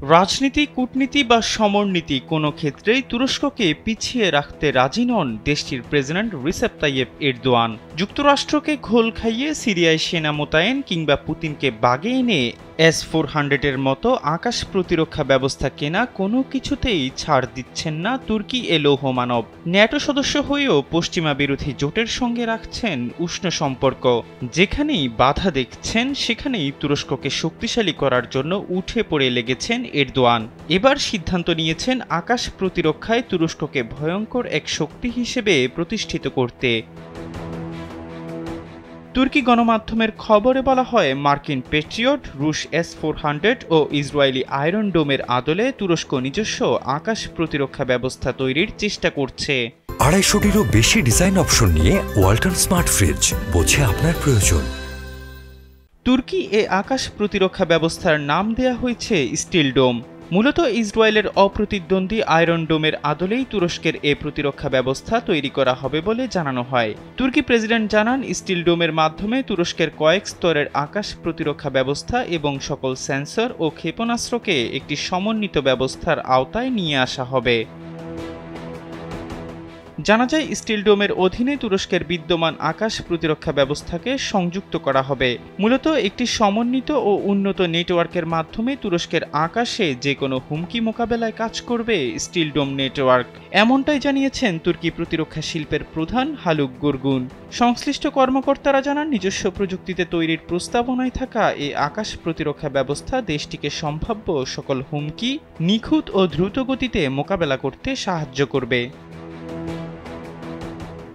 রাজনীতি, কূটনীতি বা সমরনীতি কোনো ক্ষেত্রেই তুরস্ককে পিছিয়ে রাখতে রাজি নন দেশটির প্রেসিডেন্ট রিসেপ তাইয়েপ এরদোয়ান। যুক্তরাষ্ট্রকে ঘোল খাইয়ে সিরিয়ায় সেনা মোতায়েন কিংবা পুতিনকে বাগে এনে S-400-এর মতো আকাশ প্রতিরক্ষা ব্যবস্থা কেনা কোনো কিছুতেই ছাড় দিচ্ছেন না তুর্কি এ লৌহমানব। ন্যাটো সদস্য হয়েও পশ্চিমা বিরোধী জোটের সঙ্গে রাখছেন উষ্ণ সম্পর্ক। যেখানেই বাধা দেখছেন সেখানেই তুরস্ককে শক্তিশালী করার জন্য উঠে পড়ে লেগেছেন এরদোয়ান। এবার সিদ্ধান্ত নিয়েছেন আকাশ প্রতিরক্ষায় তুরস্ককে ভয়ঙ্কর এক শক্তি হিসেবে প্রতিষ্ঠিত করতে। তুর্কি গণমাধ্যমের খবরে বলা হয়, মার্কিন পেট্রিয়ট, রুশ S-400 ও ইসরায়েলি আয়রন ডোমের আদলে তুরস্ক নিজস্ব আকাশ প্রতিরক্ষা ব্যবস্থা তৈরির চেষ্টা করছে। 250-টিরও বেশি ডিজাইন অপশন নিয়ে ওয়ালটন স্মার্ট ফ্রিজ, বোঝে আপনার প্রয়োজন। তুর্কি এ আকাশ প্রতিরক্ষা ব্যবস্থার নাম দেয়া হয়েছে স্টিল ডোম। মূলত ইসরায়েলের অপ্রতিদ্বন্দ্বী আয়রন ডোমের আদলেই তুরস্কের এ প্রতিরক্ষা ব্যবস্থা তৈরি করা হবে বলে জানানো হয়। তুর্কি প্রেসিডেন্ট জানান, স্টিল ডোমের মাধ্যমে তুরস্কের কয়েক স্তরের আকাশ প্রতিরক্ষা ব্যবস্থা এবং সকল সেন্সর ও ক্ষেপণাস্ত্রকে একটি সমন্বিত ব্যবস্থার আওতায় নিয়ে আসা হবে। জানা যায়, স্টিল ডোমের অধীনে তুরস্কের বিদ্যমান আকাশ প্রতিরক্ষা ব্যবস্থাকে সংযুক্ত করা হবে। মূলত একটি সমন্বিত ও উন্নত নেটওয়ার্কের মাধ্যমে তুরস্কের আকাশে যে কোনো হুমকি মোকাবেলায় কাজ করবে স্টিল ডোম নেটওয়ার্ক। এমনটাই জানিয়েছেন তুর্কি প্রতিরক্ষা শিল্পের প্রধান হালুক গুরগুন। সংশ্লিষ্ট কর্মকর্তারা জানান, নিজস্ব প্রযুক্তিতে তৈরির প্রস্তাবনায় থাকা এই আকাশ প্রতিরক্ষা ব্যবস্থা দেশটিকে সম্ভাব্য সকল হুমকি নিখুঁত ও দ্রুত গতিতে মোকাবেলা করতে সাহায্য করবে।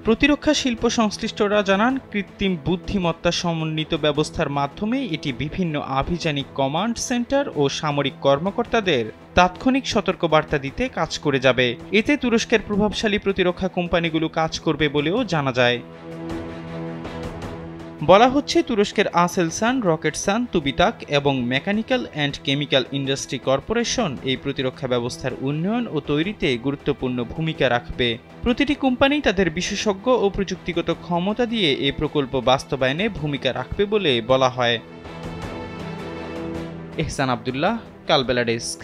প্রতিরক্ষা শিল্প সংশ্লিষ্টরা জানান, কৃত্রিম বুদ্ধিমত্তা সমন্বিত ব্যবস্থার মাধ্যমে এটি বিভিন্ন আভিযানিক কমান্ড সেন্টার ও সামরিক কর্মকর্তাদের তাৎক্ষণিক সতর্কবার্তা দিতে কাজ করে যাবে। এতে তুরস্কের প্রভাবশালী প্রতিরক্ষা কোম্পানিগুলো কাজ করবে বলেও জানা যায়। বলা হচ্ছে, তুরস্কের আসেলসান, রকেটসান, তুবিতাক এবং mechanical and chemical industry corporation এই প্রতিরক্ষা ব্যবস্থার উন্নয়ন ও তৈরিতে গুরুত্বপূর্ণ ভূমিকা রাখবে। প্রতিটি কোম্পানি তাদের বিশেষজ্ঞ ও প্রযুক্তিগত ক্ষমতা দিয়ে এই প্রকল্প বাস্তবায়নে ভূমিকা রাখবে বলে বলা হয়। এহসান আব্দুল্লাহ, কালবেলা ডেস্ক।